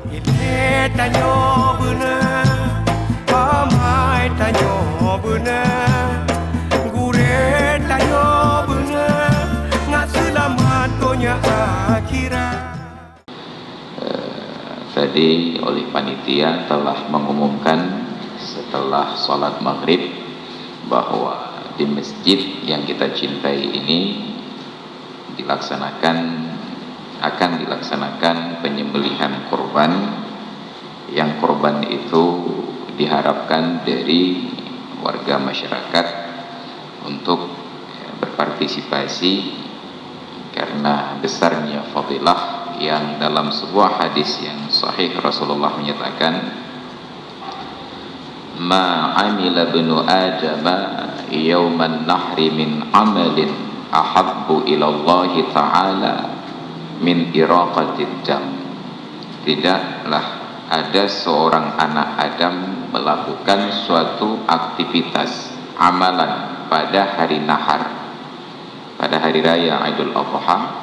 Ile tanyo bener, pamai tanyo bener, gure tanyo bener, ngak selamat dunia akhirat. Tadi oleh panitia telah mengumumkan setelah sholat maghrib bahwa di masjid yang kita cintai ini akan dilaksanakan penyembelihan kurban, yang kurban itu diharapkan dari warga masyarakat untuk berpartisipasi karena besarnya fadilah yang dalam sebuah hadis yang sahih Rasulullah menyatakan, ma amila bnu adama yawman nahri min amalin ahabbu ilallahi ta'ala min iraqatid dam. Tidaklah ada seorang anak Adam melakukan suatu aktivitas amalan pada hari nahar, pada hari raya Idul Adha,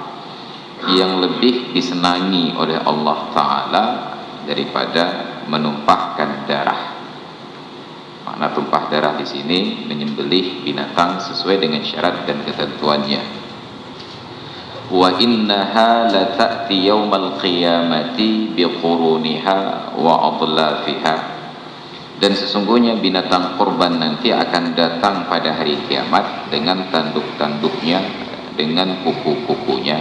yang lebih disenangi oleh Allah Ta'ala daripada menumpahkan darah. Makna tumpah darah di sini menyembelih binatang sesuai dengan syarat dan ketentuannya. Wa innaha la ta'ti yaumal qiyamati biquruniha wa adlafiha. Dan sesungguhnya binatang kurban nanti akan datang pada hari kiamat dengan tanduk-tanduknya, dengan kuku-kukunya.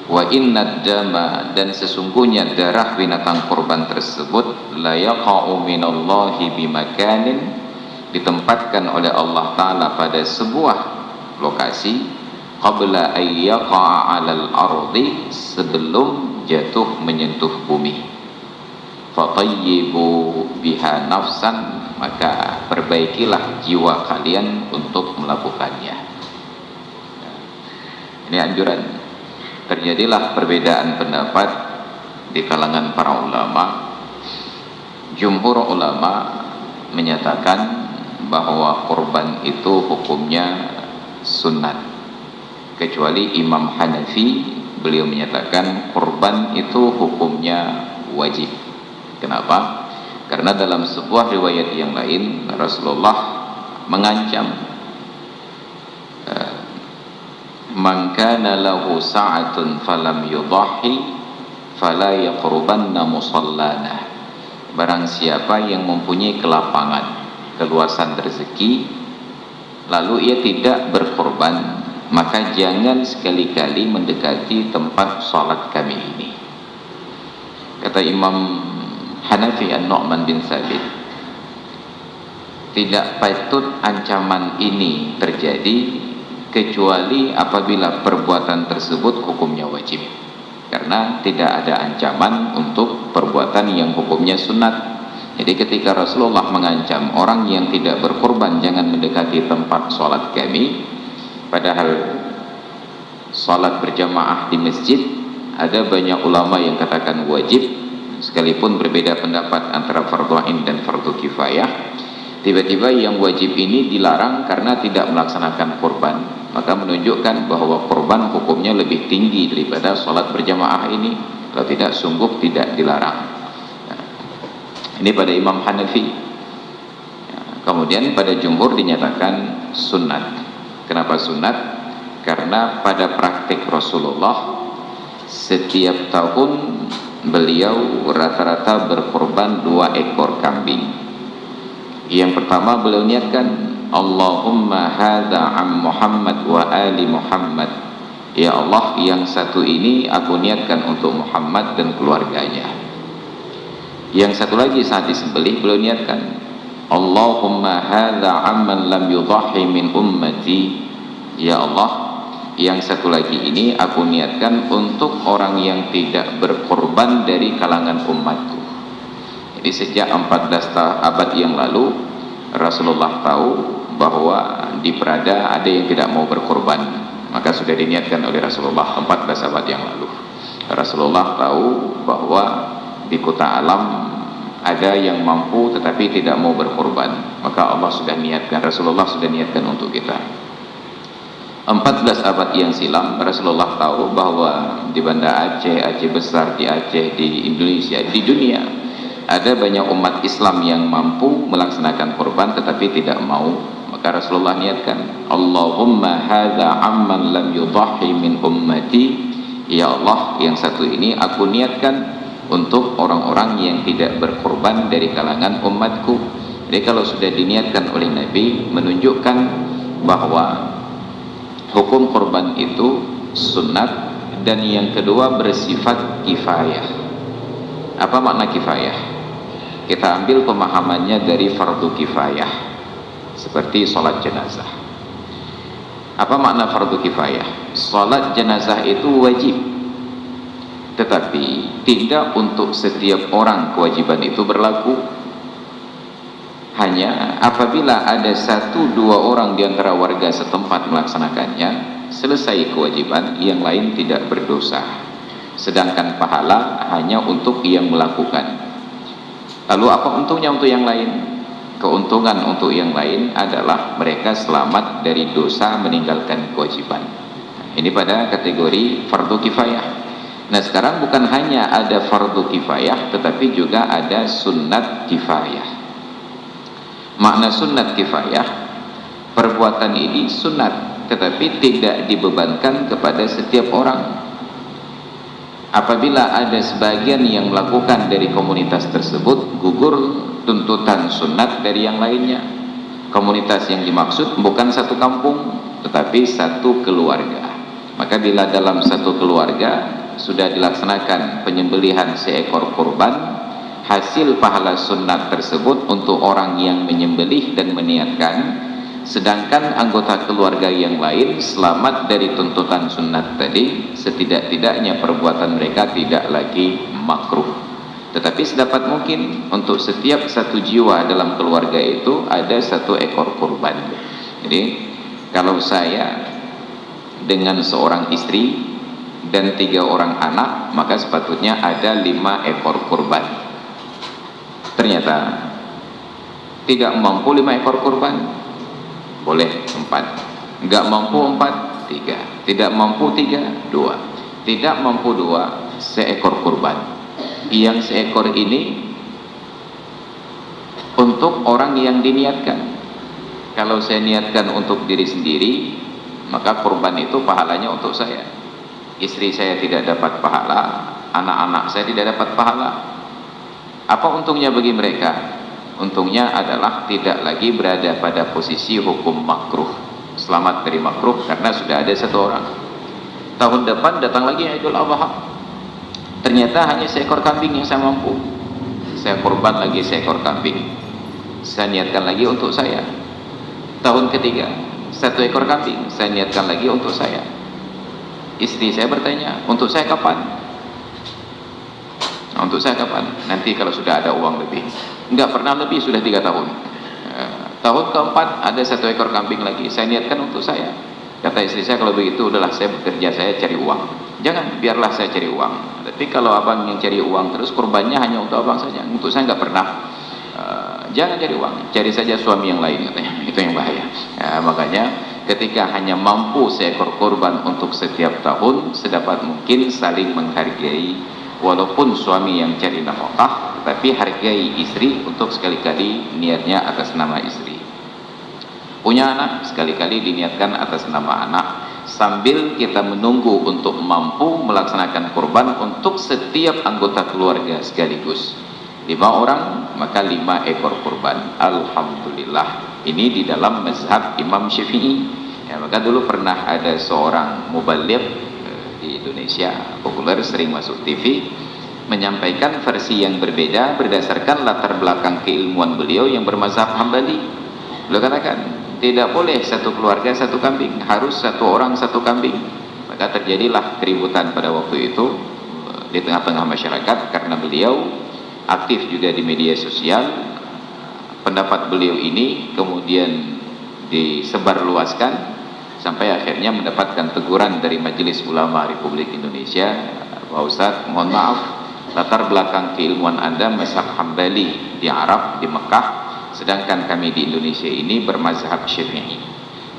Wa innad dama, dan sesungguhnya darah binatang kurban tersebut la yaqa'u minallahi bimakanin, ditempatkan oleh Allah Ta'ala pada sebuah lokasi, qabla ayyaqa'a 'alal ardi, sebelum jatuh menyentuh bumi. Fatayyibu biha nafsan, maka perbaikilah jiwa kalian untuk melakukannya. Ini anjuran. Terjadilah perbedaan pendapat di kalangan para ulama. Jumhur ulama menyatakan bahwa kurban itu hukumnya sunat, kecuali Imam Hanafi, beliau menyatakan kurban itu hukumnya wajib. Kenapa? Karena dalam sebuah riwayat yang lain Rasulullah mengancam, man kana lahu sa'atun falam yudhahi fala yaqrubanna musallana. Barang siapa yang mempunyai kelapangan, keluasan rezeki, lalu ia tidak berkorban, maka jangan sekali-kali mendekati tempat salat kami ini. Kata Imam Hanafi An-Nu'man bin Thabit, tidak patut ancaman ini terjadi kecuali apabila perbuatan tersebut hukumnya wajib, karena tidak ada ancaman untuk perbuatan yang hukumnya sunat. Jadi ketika Rasulullah mengancam orang yang tidak berkorban jangan mendekati tempat sholat kami, padahal sholat berjamaah di masjid ada banyak ulama yang katakan wajib, sekalipun berbeda pendapat antara fardhu ain dan fardhu kifayah. Tiba-tiba yang wajib ini dilarang karena tidak melaksanakan kurban, maka menunjukkan bahwa kurban hukumnya lebih tinggi daripada sholat berjamaah ini. Kalau tidak, sungguh tidak dilarang. Ini pada Imam Hanafi. Kemudian pada jumhur dinyatakan sunat. Kenapa sunat? Karena pada praktik Rasulullah setiap tahun beliau rata-rata berkorban 2 ekor kambing. Yang pertama beliau niatkan, Allahumma hadza am Muhammad wa ali Muhammad. Ya Allah, yang satu ini aku niatkan untuk Muhammad dan keluarganya. Yang satu lagi saat disembelih beliau niatkan, Allahumma hadza amman lam yudhahi min ummati. Ya Allah, yang satu lagi ini aku niatkan untuk orang yang tidak berkorban dari kalangan umatku. Jadi sejak 14 abad yang lalu Rasulullah tahu bahwa di Prada ada yang tidak mau berkorban, maka sudah diniatkan oleh Rasulullah 14 abad yang lalu. Rasulullah tahu bahwa di kota alam ada yang mampu tetapi tidak mau berkorban, maka Allah sudah niatkan, Rasulullah sudah niatkan untuk kita. 14 abad yang silam Rasulullah tahu bahwa di Banda Aceh, Aceh Besar, di Aceh, di Indonesia, di dunia ada banyak umat Islam yang mampu melaksanakan kurban tetapi tidak mau. Maka Rasulullah niatkan, Allahumma hadza amman lam yudhahi min ummati. Ya Allah, yang satu ini aku niatkan untuk orang-orang yang tidak berkorban dari kalangan umatku. Jadi kalau sudah diniatkan oleh Nabi, menunjukkan bahwa hukum korban itu sunat, dan yang kedua bersifat kifayah. Apa makna kifayah? Kita ambil pemahamannya dari fardu kifayah, seperti sholat jenazah. Apa makna fardu kifayah? Sholat jenazah itu wajib, tetapi tidak untuk setiap orang kewajiban itu berlaku. Hanya apabila ada 1-2 orang di antara warga setempat melaksanakannya, selesai kewajiban, yang lain tidak berdosa. Sedangkan pahala hanya untuk yang melakukan. Lalu apa untungnya untuk yang lain? Keuntungan untuk yang lain adalah mereka selamat dari dosa meninggalkan kewajiban. Ini pada kategori fardu kifayah. Nah, sekarang bukan hanya ada fardu kifayah, tetapi juga ada sunnat kifayah. Makna sunnat kifayah, perbuatan ini sunat tetapi tidak dibebankan kepada setiap orang. Apabila ada sebagian yang melakukan dari komunitas tersebut, gugur tuntutan sunat dari yang lainnya. Komunitas yang dimaksud bukan satu kampung tetapi satu keluarga. Maka bila dalam satu keluarga sudah dilaksanakan penyembelihan seekor kurban, hasil pahala sunat tersebut untuk orang yang menyembelih dan meniatkan, sedangkan anggota keluarga yang lain selamat dari tuntutan sunat tadi. Setidak-tidaknya perbuatan mereka tidak lagi makruh. Tetapi sedapat mungkin untuk setiap satu jiwa dalam keluarga itu ada 1 ekor kurban. Jadi kalau saya dengan seorang istri dan 3 orang anak, maka sepatutnya ada 5 ekor kurban. Ternyata tidak mampu 5 ekor kurban, boleh 4. Enggak mampu 4, 3. Tidak mampu 3, 2. Tidak mampu 2, seekor kurban. Yang seekor ini untuk orang yang diniatkan. Kalau saya niatkan untuk diri sendiri, maka kurban itu pahalanya untuk saya. Istri saya tidak dapat pahala, anak-anak saya tidak dapat pahala. Apa untungnya bagi mereka? Untungnya adalah tidak lagi berada pada posisi hukum makruh, selamat dari makruh karena sudah ada 1 orang. Tahun depan datang lagi Idul Adha, ternyata hanya seekor kambing yang saya mampu. Saya korban lagi seekor kambing, saya niatkan lagi untuk saya. Tahun ketiga 1 ekor kambing, saya niatkan lagi untuk saya. Istri saya bertanya, untuk saya kapan? Untuk saya kapan? Nanti kalau sudah ada uang lebih. Enggak pernah lebih, sudah 3 tahun. Tahun keempat ada 1 ekor kambing lagi, saya niatkan untuk saya. Kata istri saya, kalau begitu udahlah saya bekerja, saya cari uang. Jangan, biarlah saya cari uang. Tapi kalau abang yang cari uang terus, kurbannya hanya untuk abang saja, untuk saya enggak pernah. Jangan cari uang, cari saja suami yang lain, katanya. Itu yang bahaya. Makanya ketika hanya mampu seekor kurban untuk setiap tahun, sedapat mungkin saling menghargai. Walaupun suami yang cari nafkah, tetapi hargai istri untuk sekali-kali niatnya atas nama istri. Punya anak, sekali-kali diniatkan atas nama anak, sambil kita menunggu untuk mampu melaksanakan kurban untuk setiap anggota keluarga sekaligus. 5 orang, maka 5 ekor kurban. Alhamdulillah. Ini di dalam mazhab Imam Syafi'i. Ya, maka dulu pernah ada seorang mubaligh di Indonesia, populer, sering masuk TV, menyampaikan versi yang berbeda berdasarkan latar belakang keilmuan beliau yang bermazhab Hambali. Beliau katakan, tidak boleh 1 keluarga 1 kambing, harus 1 orang 1 kambing. Maka terjadilah keributan pada waktu itu di tengah-tengah masyarakat karena beliau aktif juga di media sosial. Pendapat beliau ini kemudian disebarluaskan sampai akhirnya mendapatkan teguran dari Majelis Ulama Republik Indonesia. Pak Ustadz, mohon maaf, latar belakang keilmuan Anda mazhab Hambali di Arab, di Mekah, sedangkan kami di Indonesia ini bermazhab Syafi'i.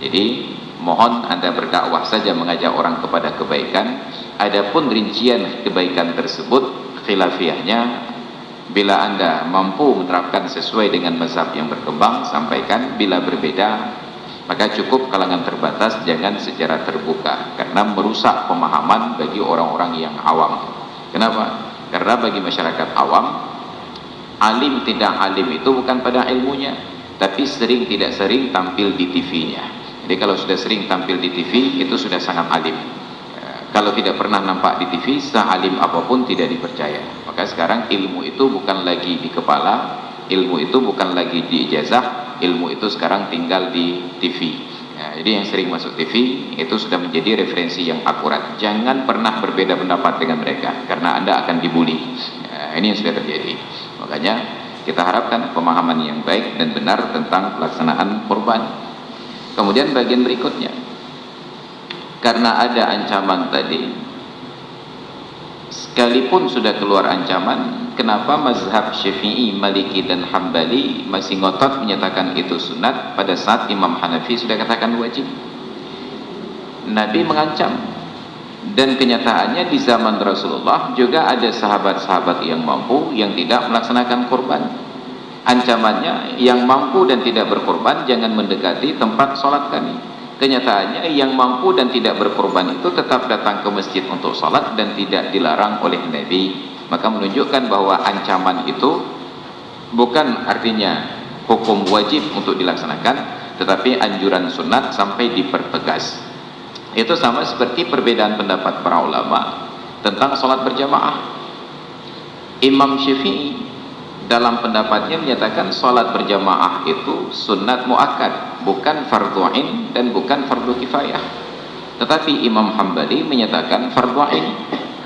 Jadi mohon Anda berdakwah saja, mengajak orang kepada kebaikan. Adapun rincian kebaikan tersebut khilafiyahnya, bila Anda mampu menerapkan sesuai dengan mazhab yang berkembang, sampaikan. Bila berbeda, maka cukup kalangan terbatas, jangan secara terbuka, karena merusak pemahaman bagi orang-orang yang awam. Kenapa? Karena bagi masyarakat awam, alim tidak alim itu bukan pada ilmunya, tapi sering tidak sering tampil di TV-nya. Jadi kalau sudah sering tampil di TV, itu sudah sangat alim. Kalau tidak pernah nampak di TV, sealim apapun tidak dipercaya. Maka sekarang ilmu itu bukan lagi di kepala, ilmu itu bukan lagi di ijazah, ilmu itu sekarang tinggal di TV. Ya, jadi yang sering masuk TV itu sudah menjadi referensi yang akurat. Jangan pernah berbeda pendapat dengan mereka, karena Anda akan dibully. Ya, ini yang sudah terjadi. Makanya kita harapkan pemahaman yang baik dan benar tentang pelaksanaan kurban. Kemudian bagian berikutnya, karena ada ancaman tadi, sekalipun sudah keluar ancaman, kenapa mazhab Syafi'i, Maliki dan Hambali masih ngotot menyatakan itu sunat, pada saat Imam Hanafi sudah katakan wajib? Nabi mengancam, dan kenyataannya di zaman Rasulullah juga ada sahabat-sahabat yang mampu yang tidak melaksanakan kurban. Ancamannya, yang mampu dan tidak berkorban jangan mendekati tempat sholat kami. Kenyataannya yang mampu dan tidak berkorban itu tetap datang ke masjid untuk sholat dan tidak dilarang oleh Nabi. Maka menunjukkan bahwa ancaman itu bukan artinya hukum wajib untuk dilaksanakan, tetapi anjuran sunat sampai dipertegas. Itu sama seperti perbedaan pendapat para ulama tentang sholat berjamaah. Imam Syafi'i dalam pendapatnya menyatakan sholat berjamaah itu sunat muakkad, bukan fardu ain dan bukan fardu kifayah. Tetapi Imam Hambali menyatakan fardu ain.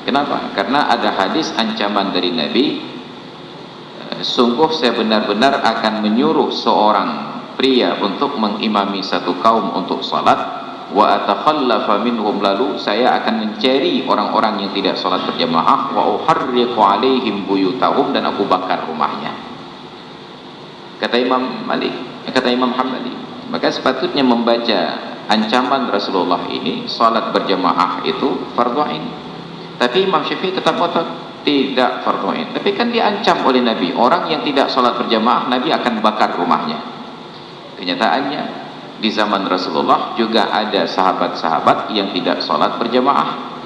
Kenapa? Karena ada hadis ancaman dari Nabi, sungguh saya benar-benar akan menyuruh seorang pria untuk mengimami satu kaum untuk sholat, wa atakhallafa minhum, lalu saya akan mencari orang-orang yang tidak sholat berjamaah, wa uharriqu alaihim buyutahum, dan aku bakar rumahnya. Kata Imam Hambali, maka sepatutnya membaca ancaman Rasulullah ini, sholat berjamaah itu fardu ain. Tapi Imam Syafi'i tetap ngotot tidak fardu ain. Tapi kan diancam oleh Nabi, orang yang tidak sholat berjamaah Nabi akan bakar rumahnya. Kenyataannya di zaman Rasulullah juga ada sahabat-sahabat yang tidak sholat berjamaah,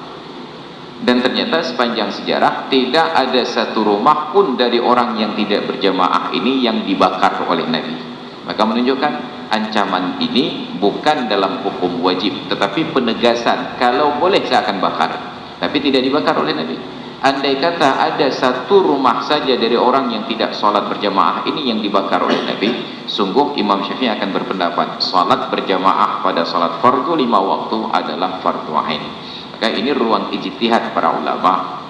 dan ternyata sepanjang sejarah tidak ada satu rumah pun dari orang yang tidak berjamaah ini yang dibakar oleh Nabi. Maka menunjukkan ancaman ini bukan dalam hukum wajib, tetapi penegasan kalau boleh saya akan bakar, tapi tidak dibakar oleh Nabi. Andai kata ada satu rumah saja dari orang yang tidak sholat berjamaah ini yang dibakar oleh Nabi, sungguh Imam Syafi'i akan berpendapat sholat berjamaah pada sholat fardu 5 waktu adalah fardu ain. Maka ini ruang ijtihad para ulama.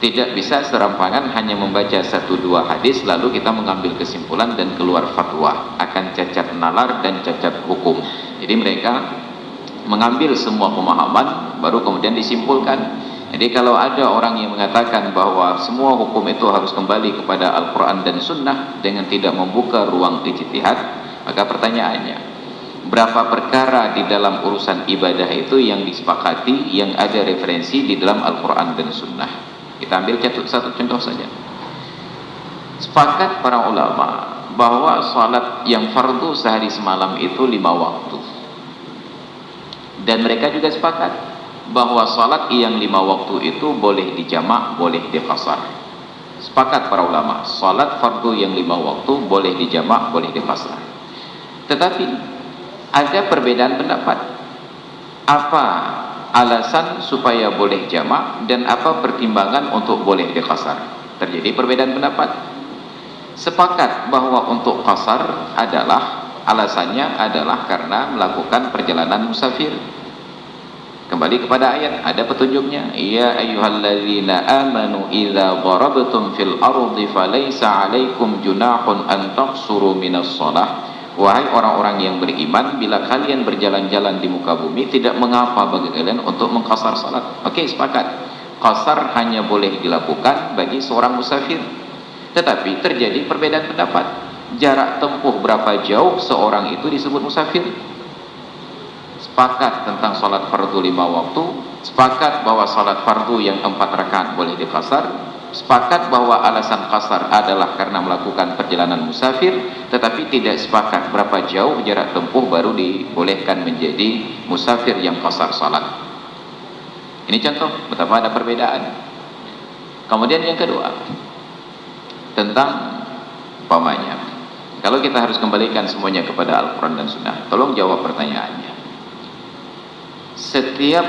Tidak bisa serampangan hanya membaca 1-2 hadis lalu kita mengambil kesimpulan dan keluar fatwa, akan cacat nalar dan cacat hukum. Jadi mereka mengambil semua pemahaman baru kemudian disimpulkan. Jadi kalau ada orang yang mengatakan bahwa semua hukum itu harus kembali kepada Al-Quran dan Sunnah dengan tidak membuka ruang ijtihad, maka pertanyaannya, berapa perkara di dalam urusan ibadah itu yang disepakati, yang ada referensi di dalam Al-Quran dan Sunnah? Kita ambil satu contoh saja. Sepakat para ulama bahwa salat yang fardu sehari semalam itu 5 waktu, dan mereka juga sepakat bahwa salat yang 5 waktu itu boleh dijamak, boleh diqasar. Sepakat para ulama, salat fardu yang 5 waktu boleh dijamak, boleh diqasar. Tetapi ada perbedaan pendapat. Apa alasan supaya boleh jamak dan apa pertimbangan untuk boleh diqasar? Terjadi perbedaan pendapat. Sepakat bahwa untuk qasar adalah alasannya adalah karena melakukan perjalanan musafir. Kembali kepada ayat, ada petunjuknya. Ya ayyuhalladzina amanu idza darabtum fil ardi falaysa 'alaikum junahun an taqsuru minas shalah. Wahai orang-orang yang beriman, bila kalian berjalan-jalan di muka bumi, tidak mengapa bagi kalian untuk mengqasar salat. Oke, sepakat. Qasar hanya boleh dilakukan bagi seorang musafir. Tetapi terjadi perbedaan pendapat. Jarak tempuh berapa jauh seorang itu disebut musafir? sepakat tentang salat fardu 5 waktu, sepakat bahwa salat fardu yang 4 rakaat boleh diqasar, sepakat bahwa alasan qasar adalah karena melakukan perjalanan musafir, tetapi tidak sepakat berapa jauh jarak tempuh baru dibolehkan menjadi musafir yang qasar salat. Ini contoh betapa ada perbedaan. Kemudian yang kedua, tentang umpamanya, kalau kita harus kembalikan semuanya kepada Al-Quran dan Sunnah, tolong jawab pertanyaannya. Setiap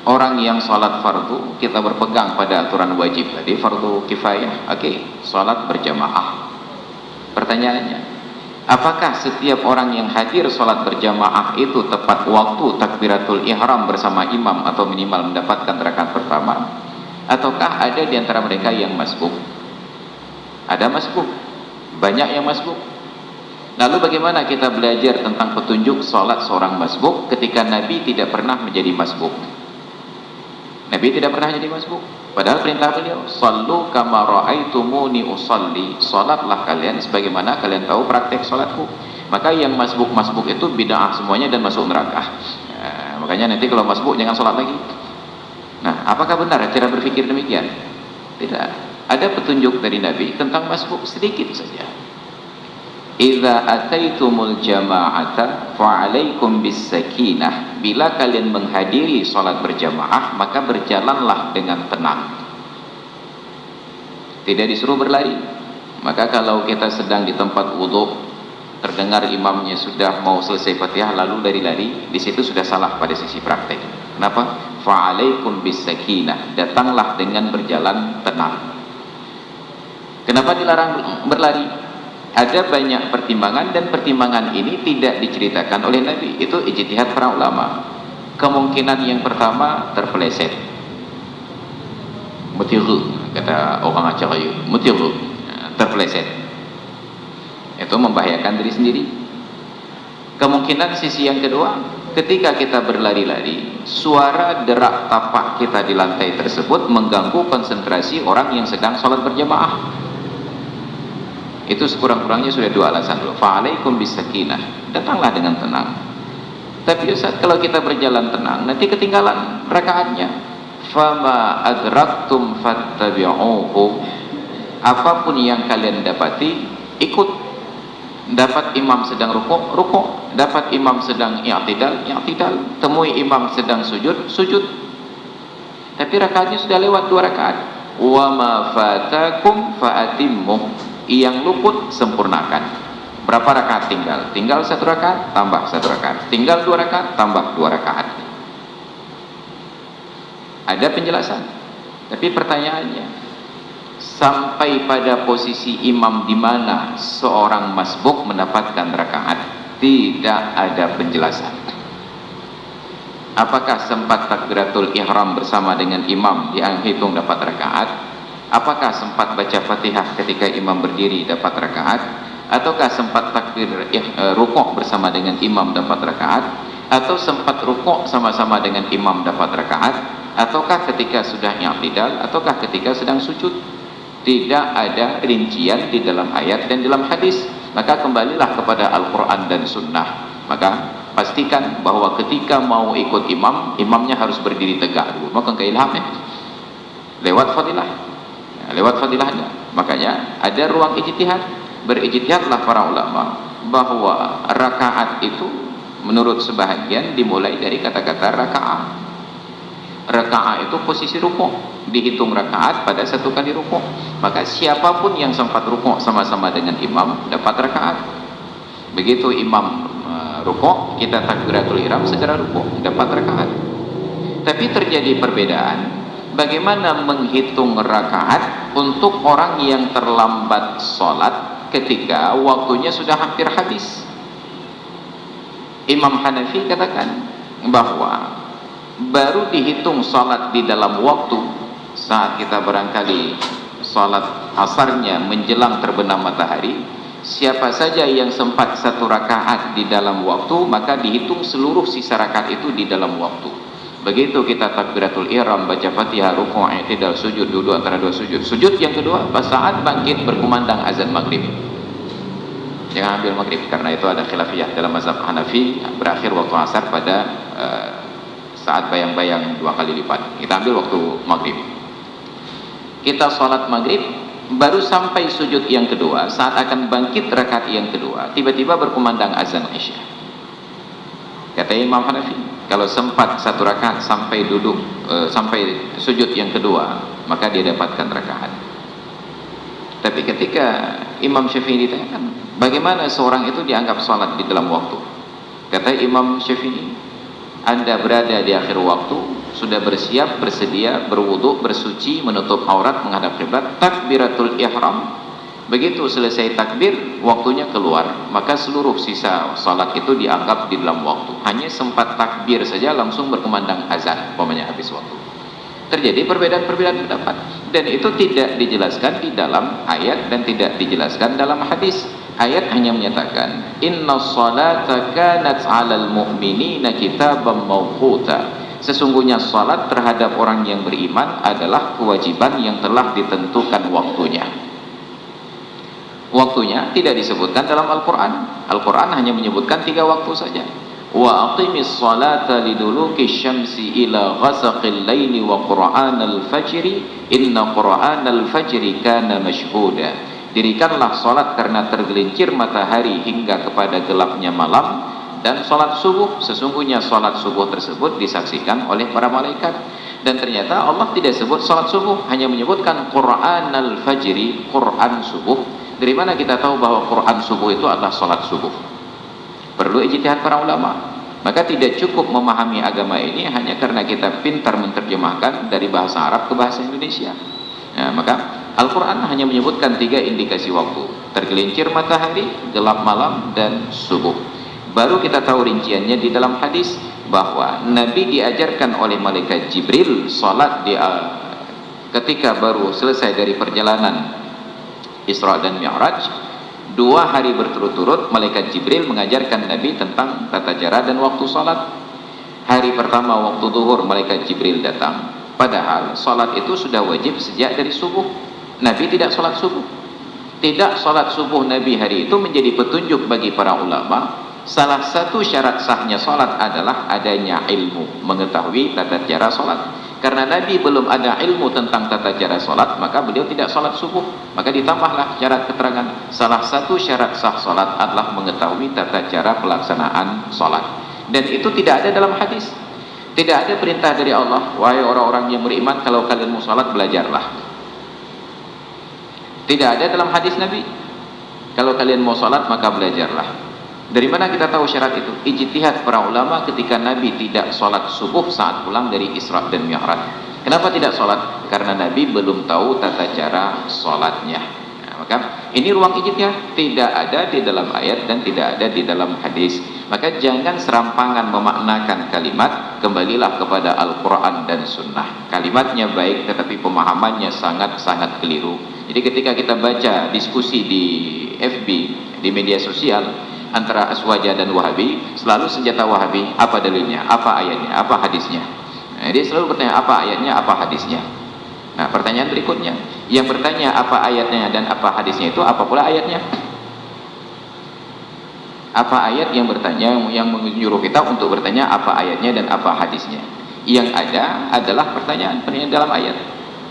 orang yang sholat fardu, kita berpegang pada aturan wajib tadi, fardu kifayah, oke, sholat berjamaah. Pertanyaannya, apakah setiap orang yang hadir sholat berjamaah itu tepat waktu takbiratul ihram bersama imam atau minimal mendapatkan rakaat pertama? Ataukah ada di antara mereka yang masbuk? Ada masbuk, banyak yang masbuk. Lalu bagaimana kita belajar tentang petunjuk sholat seorang masbuk ketika Nabi tidak pernah menjadi masbuk? Nabi tidak pernah jadi masbuk, padahal perintah beliau, sallu kama ra'aitumuni usalli, salatlah kalian sebagaimana kalian tahu praktek salatku. Maka yang masbuk itu bid'ah semuanya dan masuk neraka. Makanya nanti kalau masbuk jangan salat lagi. Nah, apakah benar cara berpikir demikian? Tidak. Ada petunjuk dari Nabi tentang masbuk sedikit saja. Idza ataitumul jama'ata fa'alaikum bis sakinah. Bila kalian menghadiri salat berjamaah, maka berjalanlah dengan tenang. Tidak disuruh berlari. Maka kalau kita sedang di tempat wudu, terdengar imamnya sudah mau selesai Fatihah lalu lari-lari, di situ sudah salah pada sisi praktek. Kenapa? Fa'alaikum bis sakinah. Datanglah dengan berjalan tenang. Kenapa dilarang berlari? Ada banyak pertimbangan dan pertimbangan ini tidak diceritakan oleh Nabi. Itu ijtihad para ulama. Kemungkinan yang pertama terpeleset, mutiru, kata orang Aceh, mutiru, terpeleset. Itu membahayakan diri sendiri. Kemungkinan sisi yang kedua, ketika kita berlari-lari, suara derak tapak kita di lantai tersebut mengganggu konsentrasi orang yang sedang sholat berjamaah. Itu sekurang-kurangnya sudah dua alasan dulu. Fa'alaikum bisakinah, datanglah dengan tenang. Tapi Ustaz, kalau kita berjalan tenang nanti ketinggalan rakaatnya. Fama adraktum fattabi'uhu, apapun yang kalian dapati ikut. Dapat imam sedang rukuk, rukuk. Dapat imam sedang i'tidal, i'tidal. Temui imam sedang sujud, sujud. Tapi rakaatnya sudah lewat 2 rakaat. Wa ma fatakum fa'atimmu, yang luput sempurnakan. Berapa rakaat tinggal? Tinggal 1 rakaat, tambah 1 rakaat. Tinggal 2 rakaat, tambah 2 rakaat. Ada penjelasan. Tapi pertanyaannya, sampai pada posisi imam di mana seorang masbuk mendapatkan rakaat, tidak ada penjelasan. Apakah sempat takbiratul ihram bersama dengan imam dihitung dapat rakaat? Apakah sempat baca Fatihah ketika imam berdiri dapat rakaat? Ataukah sempat takbir rukuk bersama dengan imam dapat rakaat? Atau sempat rukuk sama-sama dengan imam dapat rakaat? Ataukah ketika sudah i'tidal? Ataukah ketika sedang sujud? Tidak ada rincian di dalam ayat dan dalam hadis. Maka kembalilah kepada Al-Quran dan Sunnah. Maka pastikan bahwa ketika mau ikut imam, imamnya harus berdiri tegak dulu. Maka keilham lewat fadilah. Lewat fadilahnya. Makanya ada ruang ijtihad. Berijtihadlah para ulama bahwa rakaat itu menurut sebahagian dimulai dari kata-kata raka'ah. Raka'ah itu posisi rukuk, dihitung rakaat pada 1 kali rukuk. Maka siapapun yang sempat rukuk sama-sama dengan imam dapat rakaat. Begitu imam rukuk, kita takbiratul ihram segera rukuk, dapat rakaat. Tapi terjadi perbedaan. Bagaimana menghitung rakaat untuk orang yang terlambat sholat ketika waktunya sudah hampir habis? Imam Hanafi katakan bahwa baru dihitung sholat di dalam waktu saat kita barangkali sholat asarnya menjelang terbenam matahari. Siapa saja yang sempat 1 rakaat di dalam waktu, maka dihitung seluruh sisa rakaat itu di dalam waktu. Begitu kita takbiratul ihram, baca Fatihah, rukuk, i'tidal, sujud, duduk antara 2 sujud. Sujud yang kedua, pas saat bangkit berkumandang azan maghrib. Jangan ambil maghrib karena itu ada khilafiyah dalam mazhab Hanafi, berakhir waktu asar pada saat bayang-bayang 2 kali lipat. Kita ambil waktu maghrib. Kita sholat maghrib, baru sampai sujud yang kedua, saat akan bangkit rakaat yang kedua, tiba-tiba berkumandang azan Isya. Kata Imam Hanafi, kalau sempat satu rakaat sampai duduk sampai sujud yang kedua, maka dia dapatkan rakaat. Tapi ketika Imam Syafi'i ditanyakan, bagaimana seorang itu dianggap sholat di dalam waktu? Kata Imam Syafi'i, Anda berada di akhir waktu, sudah bersiap, bersedia, berwudu, bersuci, menutup aurat, menghadap kiblat, takbiratul ihram. Begitu selesai takbir, waktunya keluar, maka seluruh sisa salat itu dianggap di dalam waktu. Hanya sempat takbir saja langsung berkumandang azan, umpamanya habis waktu. Terjadi perbedaan-perbedaan pendapat, dan itu tidak dijelaskan di dalam ayat dan tidak dijelaskan dalam hadis. Ayat hanya menyatakan, inna salata kanat 'alal mu'minina kitaban mawquta. Sesungguhnya salat terhadap orang yang beriman adalah kewajiban yang telah ditentukan waktunya. Waktunya tidak disebutkan dalam Al-Quran. Al-Quran hanya menyebutkan 3 waktu saja. Wa aqimis salata liduluki syamsi ila ghasaqil laili wa qur'anal fajri inna qur'anal fajri kana mashhuda. Dirikanlah salat karena tergelincir matahari hingga kepada gelapnya malam, dan salat subuh, sesungguhnya salat subuh tersebut disaksikan oleh para malaikat. Dan ternyata Allah tidak sebut salat subuh, hanya menyebutkan qur'anal fajri, Quran subuh. Dari mana kita tahu bahwa Quran subuh itu adalah salat subuh? Perlu ijtihad para ulama. Maka tidak cukup memahami agama ini hanya karena kita pintar menerjemahkan dari bahasa Arab ke bahasa Indonesia. Nah, maka Al-Quran hanya menyebutkan 3 indikasi waktu: tergelincir matahari, gelap malam, dan subuh. Baru kita tahu rinciannya di dalam hadis bahwa Nabi diajarkan oleh malaikat Jibril salat ketika baru selesai dari perjalanan Isra dan Mi'raj. 2 hari berturut-turut malaikat Jibril mengajarkan Nabi tentang tata cara dan waktu salat. Hari pertama waktu zuhur malaikat Jibril datang, padahal salat itu sudah wajib sejak dari subuh. Nabi tidak salat subuh. Tidak salat subuh Nabi hari itu menjadi petunjuk bagi para ulama. Salah satu syarat sahnya salat adalah adanya ilmu, mengetahui tata cara salat. Karena Nabi belum ada ilmu tentang tata cara salat, maka beliau tidak salat subuh. Maka ditambahlah syarat keterangan, salah satu syarat sah salat adalah mengetahui tata cara pelaksanaan salat. Dan itu tidak ada dalam hadis. Tidak ada perintah dari Allah, wahai orang-orang yang beriman, kalau kalian mau salat belajarlah. Tidak ada dalam hadis Nabi, kalau kalian mau salat maka belajarlah. Dari mana kita tahu syarat itu? Ijtihad para ulama ketika Nabi tidak sholat subuh saat pulang dari Isra dan Mi'raj. Kenapa tidak sholat? Karena Nabi belum tahu tata cara sholatnya. Nah, maka ini ruang ijtihad tidak ada di dalam ayat dan tidak ada di dalam hadis. Maka jangan serampangan memaknakan kalimat, kembalilah kepada Al-Quran dan Sunnah. Kalimatnya baik tetapi pemahamannya sangat-sangat keliru. Jadi ketika kita baca diskusi di FB, di media sosial antara Aswaja dan Wahabi, selalu senjata Wahabi, apa dalilnya, apa ayatnya, apa hadisnya. Nah, dia selalu bertanya apa ayatnya, apa hadisnya. Nah, pertanyaan berikutnya, yang bertanya apa ayatnya dan apa hadisnya itu apa pula ayatnya? Apa ayat yang bertanya, yang menyuruh kita untuk bertanya apa ayatnya dan apa hadisnya? Yang ada adalah pertanyaan dalam ayat.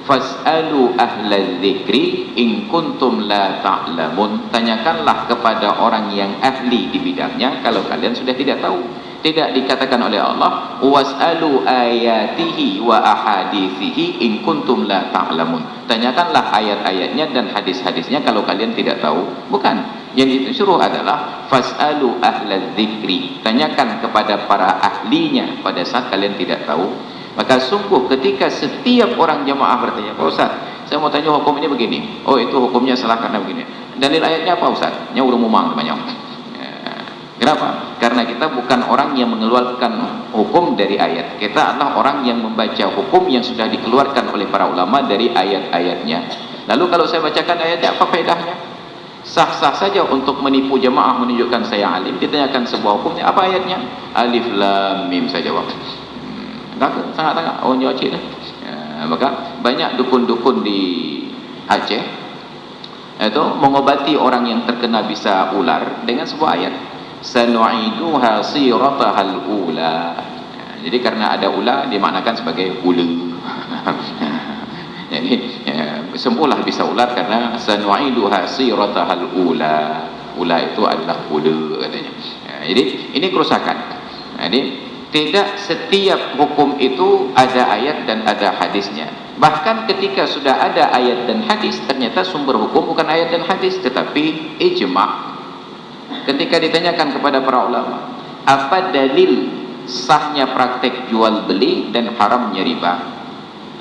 Fas'alu ahlal dzikri in kuntum la ta'lamun. Tanyakanlah kepada orang yang ahli di bidangnya kalau kalian sudah tidak tahu. Tidak dikatakan oleh Allah was'alu ayatihi wa ahadithihi in kuntum la ta'lamun. Tanyakanlah ayat-ayatnya dan hadis-hadisnya kalau kalian tidak tahu. Bukan. Yang disuruh adalah fas'alu ahlal dzikri. Tanyakan kepada para ahlinya pada saat kalian tidak tahu. Maka sungguh ketika setiap orang jemaah bertanya, Pak Ustaz, saya mau tanya hukum ini begini. Oh, itu hukumnya salah karena begini. Dalil ayatnya apa Ustaz? Nya udah mumang namanya. Kenapa? Karena kita bukan orang yang mengeluarkan hukum dari ayat. Kita adalah orang yang membaca hukum yang sudah dikeluarkan oleh para ulama dari ayat-ayatnya. Lalu kalau saya bacakan ayatnya, apa faedahnya? Sah-sah saja untuk menipu jemaah menunjukkan saya alim. Ditanyakan sebuah hukumnya, apa ayatnya? Alif lam mim saya jawab. Sangat-sangat oh Aceh dah. Ya, maka banyak dukun-dukun di Aceh itu mengobati orang yang terkena bisa ular dengan sebuah ayat, sanu'iduha siratahal ula. Ya, Jadi karena ada ula dimaknakan sebagai ula. Jadi sembuhlah bisa ular karena sanu'iduha siratahal ula. Ula itu adalah ula katanya. Jadi ini kerusakan. Jadi tidak setiap hukum itu ada ayat dan ada hadisnya. Bahkan ketika sudah ada ayat dan hadis, ternyata sumber hukum bukan ayat dan hadis tetapi ijma'. Ketika ditanyakan kepada para ulama, apa dalil sahnya praktek jual beli dan haramnya riba?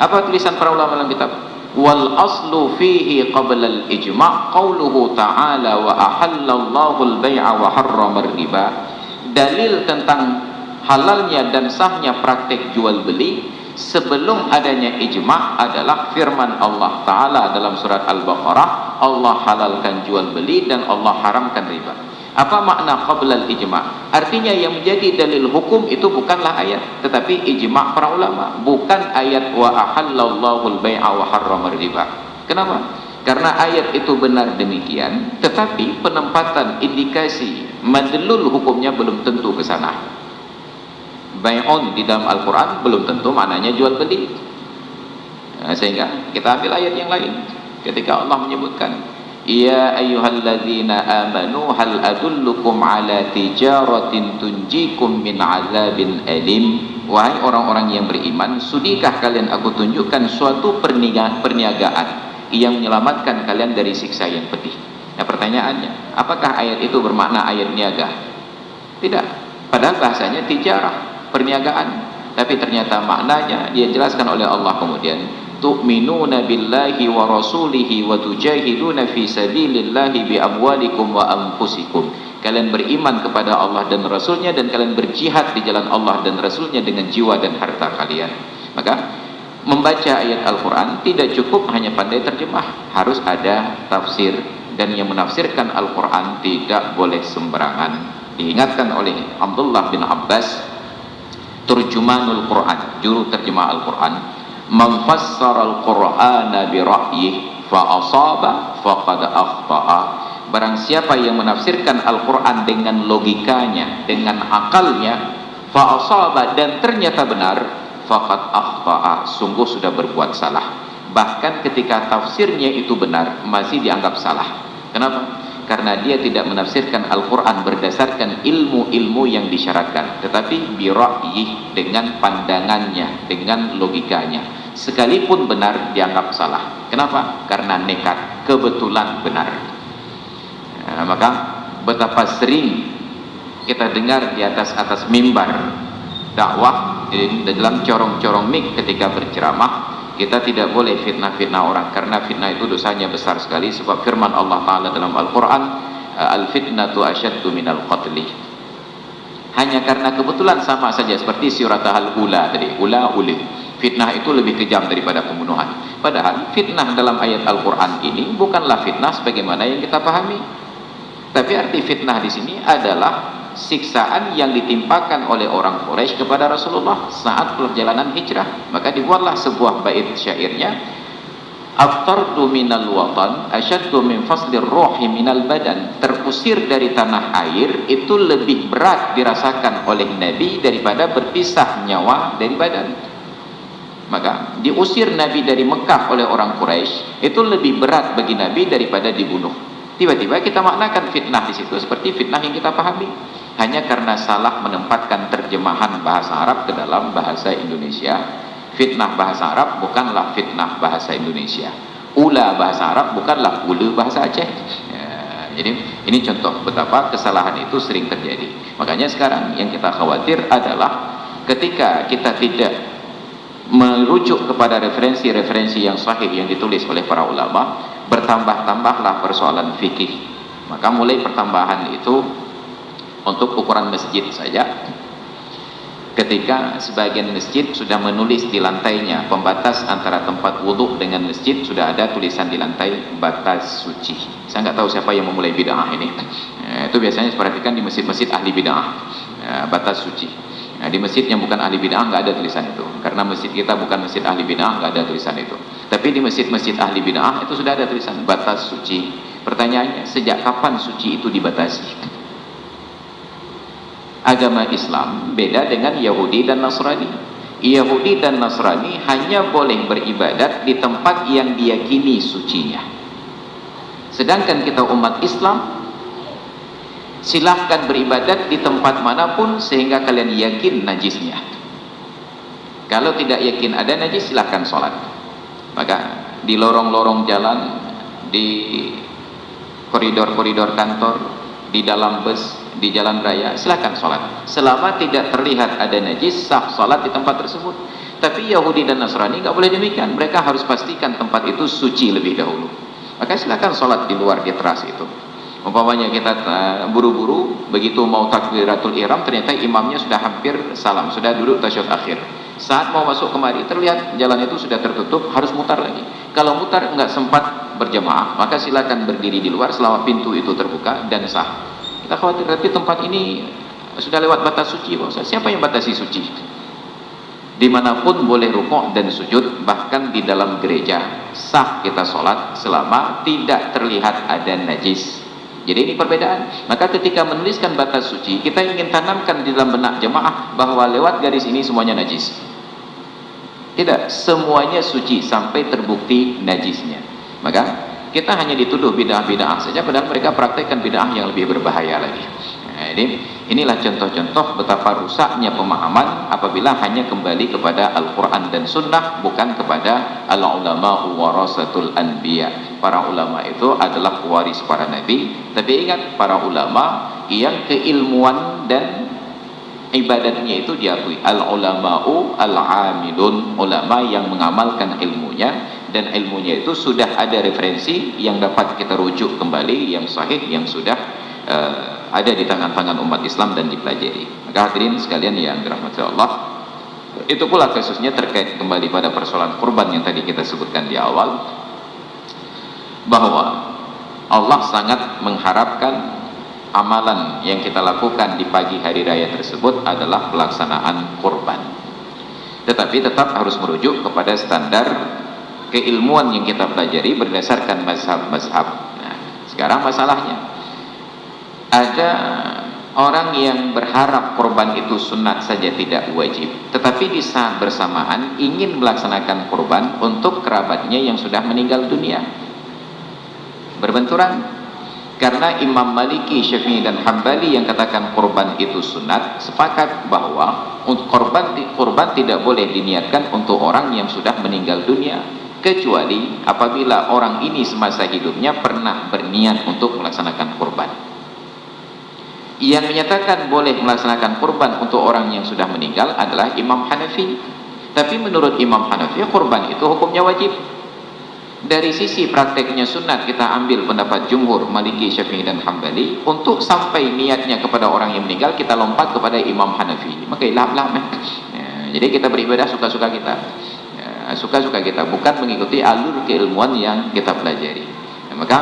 Apa tulisan para ulama dalam kitab? Wal aslu fihi qabla al ijma' qauluhu ta'ala wa ahallallahu al bay'a wa harrama riba. Dalil tentang halalnya dan sahnya praktek jual beli sebelum adanya ijma' adalah firman Allah Ta'ala dalam surat Al-Baqarah, Allah halalkan jual beli dan Allah haramkan riba. Apa makna qabla al-ijma'? Artinya yang menjadi dalil hukum itu bukanlah ayat tetapi ijma' para ulama, bukan ayat wa ahallallahu al-bai'a wa harrama riba. Kenapa? Karena ayat itu benar demikian tetapi penempatan indikasi madlul hukumnya belum tentu ke sana. Bai'un di dalam Al-Quran belum tentu maknanya jual beli. Sehingga kita ambil ayat yang lain ketika Allah menyebutkan ya ayyuhalladzina amanu hal adullukum ala tijaratin tunjikum min azabin alim. Wahai orang-orang yang beriman, sudikah kalian aku tunjukkan suatu perniagaan yang menyelamatkan kalian dari siksa yang pedih. Nah pertanyaannya, apakah ayat itu bermakna ayat niaga? Tidak, padahal bahasanya tijarah, perniagaan, tapi ternyata maknanya dia jelaskan oleh Allah kemudian tu'minuna billahi wa rasulihi wa tujahiduna fi sabilillahi bi amwalikum wa anfusikum. Kalian beriman kepada Allah dan Rasulnya dan kalian berjihad di jalan Allah dan Rasulnya dengan jiwa dan harta kalian. Maka membaca ayat Al-Quran tidak cukup hanya pandai terjemah, harus ada tafsir, dan yang menafsirkan Al-Quran tidak boleh sembarangan. Diingatkan oleh Abdullah bin Abbas, turjumanul Quran, juru terjemah Al-Quran, man fassara al-Qur'ana bi ra'yihi fa asaba faqad akhta'a. Barang siapa yang menafsirkan Al-Qur'an dengan logikanya, dengan akalnya, fa asaba, dan ternyata benar, faqad akhta'a, sungguh sudah berbuat salah. Bahkan ketika tafsirnya itu benar masih dianggap salah. Kenapa? Karena dia tidak menafsirkan Al-Quran berdasarkan ilmu-ilmu yang disyaratkan, tetapi bi ra'yihi, dengan pandangannya, dengan logikanya. Sekalipun benar dianggap salah. Kenapa? Karena nekat, kebetulan benar. Maka betapa sering kita dengar di atas mimbar dakwah, di dalam corong-corong mik ketika berceramah, kita tidak boleh fitnah-fitnah orang, karena fitnah itu dosanya besar sekali. Sebab firman Allah Ta'ala dalam Al-Quran, al-fitnatu asyaddu minal qatli. Hanya karena kebetulan sama saja seperti suratahal ula tadi, ula. Fitnah itu lebih kejam daripada pembunuhan. Padahal fitnah dalam ayat Al-Quran ini bukanlah fitnah sebagaimana yang kita pahami. Tapi arti fitnah di sini adalah siksaan yang ditimpakan oleh orang Quraisy kepada Rasulullah saat perjalanan hijrah. Maka dibuatlah sebuah bait syairnya, aftardu minal watan asyaddu min faslir ruhi minal badan. Terusir dari tanah air itu lebih berat dirasakan oleh Nabi daripada berpisah nyawa dari badan. Maka diusir Nabi dari Mekah oleh orang Quraisy itu lebih berat bagi Nabi daripada dibunuh. Tiba-tiba kita maknakan fitnah di situ seperti fitnah yang kita pahami, hanya karena salah menempatkan terjemahan bahasa Arab ke dalam bahasa Indonesia. Fitnah bahasa Arab bukanlah fitnah bahasa Indonesia. Ula bahasa Arab bukanlah ula bahasa Aceh. Jadi ini contoh betapa kesalahan itu sering terjadi. Makanya sekarang yang kita khawatir adalah ketika kita tidak merujuk kepada referensi-referensi yang sahih yang ditulis oleh para ulama, bertambah-tambahlah persoalan fikih. Maka mulai pertambahan itu untuk ukuran masjid saja. Ketika sebagian masjid sudah menulis di lantainya pembatas antara tempat wudhu dengan masjid, sudah ada tulisan di lantai batas suci. Saya nggak tahu siapa yang memulai bid'ah ini. Itu biasanya diperhatikan di masjid-masjid ahli bid'ah, batas suci. Nah, di masjid yang bukan ahli bid'ah nggak ada tulisan itu, karena masjid kita bukan masjid ahli bid'ah, nggak ada tulisan itu. Tapi di masjid-masjid ahli bid'ah itu sudah ada tulisan batas suci. Pertanyaannya, sejak kapan suci itu dibatasi? Agama Islam beda dengan Yahudi dan Nasrani. Yahudi dan Nasrani hanya boleh beribadat di tempat yang diyakini sucinya. Sedangkan kita umat Islam, silahkan beribadat di tempat manapun sehingga kalian yakin najisnya. Kalau tidak yakin ada najis, silahkan sholat. Maka di lorong-lorong jalan, di koridor-koridor kantor, di dalam bus, di jalan raya, silahkan sholat. Selama tidak terlihat ada najis, sah sholat di tempat tersebut. Tapi Yahudi dan Nasrani nggak boleh demikian. Mereka harus pastikan tempat itu suci lebih dahulu. Maka silahkan sholat di luar, di teras itu. Umpamanya kita buru-buru, begitu mau takbiratul ihram, ternyata imamnya sudah hampir salam, sudah duduk tasyahud akhir. Saat mau masuk kemari, terlihat jalan itu sudah tertutup, harus mutar lagi. Kalau mutar nggak sempat berjamaah, maka silakan berdiri di luar selama pintu itu terbuka dan sah. Kita khawatir, tapi tempat ini sudah lewat batas suci, Pak. Siapa yang batasi suci? Dimanapun boleh rukuk dan sujud, bahkan di dalam gereja sah kita sholat selama tidak terlihat ada najis. Jadi ini perbedaan. Maka ketika menuliskan batas suci, kita ingin tanamkan di dalam benak jemaah bahwa lewat garis ini semuanya najis. Tidak, semuanya suci sampai terbukti najisnya. Maka kita hanya dituduh bid'ah-bid'ah saja, padahal mereka praktekkan bid'ah yang lebih berbahaya lagi. Nah, inilah contoh-contoh betapa rusaknya pemahaman apabila hanya kembali kepada Al-Quran dan Sunnah, bukan kepada al-ulama warasatul anbiya. Para ulama itu adalah pewaris para nabi. Tapi ingat, para ulama yang keilmuan dan ibadatnya itu diakui. Al-ulama'u al-amilun, ulama yang mengamalkan ilmunya, dan ilmunya itu sudah ada referensi yang dapat kita rujuk kembali, yang sahih, yang sudah ada di tangan-tangan umat Islam dan dipelajari. Maka hadirin sekalian yang dirahmati Allah, itu pula kasusnya terkait kembali pada persoalan kurban yang tadi kita sebutkan di awal, bahwa Allah sangat mengharapkan amalan yang kita lakukan di pagi hari raya tersebut adalah pelaksanaan kurban. Tetapi tetap harus merujuk kepada standar keilmuan yang kita pelajari berdasarkan mazhab-mazhab. Nah, sekarang masalahnya, ada orang yang berharap kurban itu sunat saja, tidak wajib, tetapi di saat bersamaan ingin melaksanakan kurban untuk kerabatnya yang sudah meninggal dunia. Berbenturan. Karena Imam Maliki, Syafi'i dan Hambali yang katakan kurban itu sunat, sepakat bahwa kurban tidak boleh diniatkan untuk orang yang sudah meninggal dunia, kecuali apabila orang ini semasa hidupnya pernah berniat untuk melaksanakan kurban. Yang menyatakan boleh melaksanakan kurban untuk orang yang sudah meninggal adalah Imam Hanafi. Tapi menurut Imam Hanafi, kurban itu hukumnya wajib. Dari sisi prakteknya sunat, kita ambil pendapat jumhur Maliki, Syafi'i dan Hambali. Untuk sampai niatnya kepada orang yang meninggal, kita lompat kepada Imam Hanafi. Maka jadi kita beribadah suka-suka kita, suka-suka kita, bukan mengikuti alur keilmuan yang kita pelajari. Maka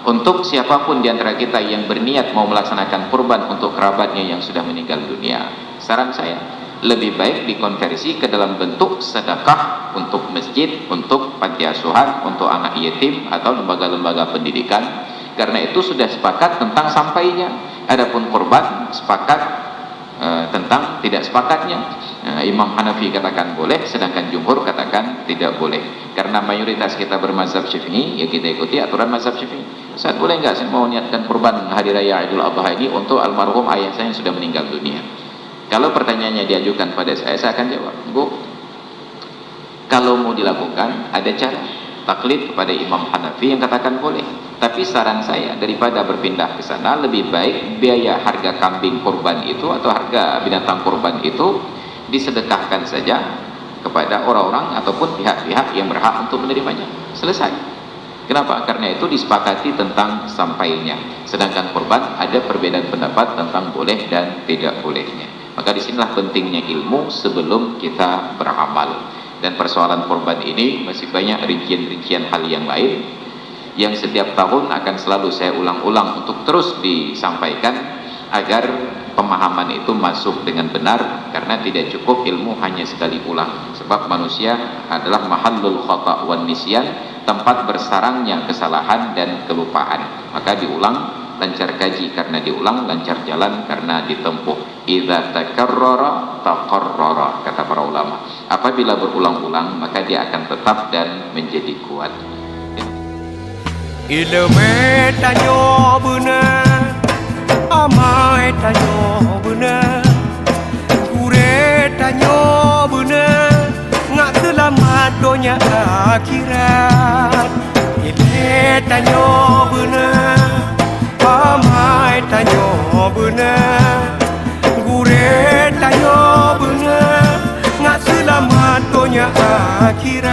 untuk siapapun di antara kita yang berniat mau melaksanakan kurban untuk kerabatnya yang sudah meninggal dunia, saran saya lebih baik dikonversi ke dalam bentuk sedekah untuk masjid, untuk panti asuhan, untuk anak yatim atau lembaga-lembaga pendidikan. Karena itu sudah sepakat tentang sampainya. Adapun kurban sepakat tentang tidak sepakatnya. Imam Hanafi katakan boleh, sedangkan jumhur katakan tidak boleh. Karena mayoritas kita bermazhab Syafi'i, ya kita ikuti aturan mazhab Syafi'i. Saat boleh enggak saya mau niatkan kurban hari raya Idul Adha ini untuk almarhum ayah saya yang sudah meninggal dunia? Kalau pertanyaannya diajukan pada saya akan jawab, Bu, kalau mau dilakukan ada cara. Taklid kepada Imam Hanafi yang katakan boleh. Tapi saran saya, daripada berpindah ke sana, lebih baik biaya harga kambing kurban itu atau harga binatang kurban itu disedekahkan saja kepada orang-orang ataupun pihak-pihak yang berhak untuk menerimanya. Selesai. Kenapa? Karena itu disepakati tentang sampainya. Sedangkan kurban ada perbedaan pendapat tentang boleh dan tidak bolehnya. Maka disinilah pentingnya ilmu sebelum kita beramal. Dan persoalan kurban ini masih banyak rincian-rincian hal yang lain yang setiap tahun akan selalu saya ulang-ulang untuk terus disampaikan agar pemahaman itu masuk dengan benar, karena tidak cukup ilmu hanya sekali ulang. Sebab manusia adalah mahallul khata' wan nisyan, tempat bersarangnya kesalahan dan kelupaan. Maka diulang, lancar kaji karena diulang, lancar jalan karena ditempuh. idza takarrara taqarrara, kata para ulama. Apabila berulang-ulang maka dia akan tetap dan menjadi kuat. Ilmu tanyo benar, amai tanyo benar, gure tanyo benar, ngak selamat dunia akhirat. Ilmu tanyo benar, amai tanyo benar, gure tanyo benar, ngak selamat dunia akhirat.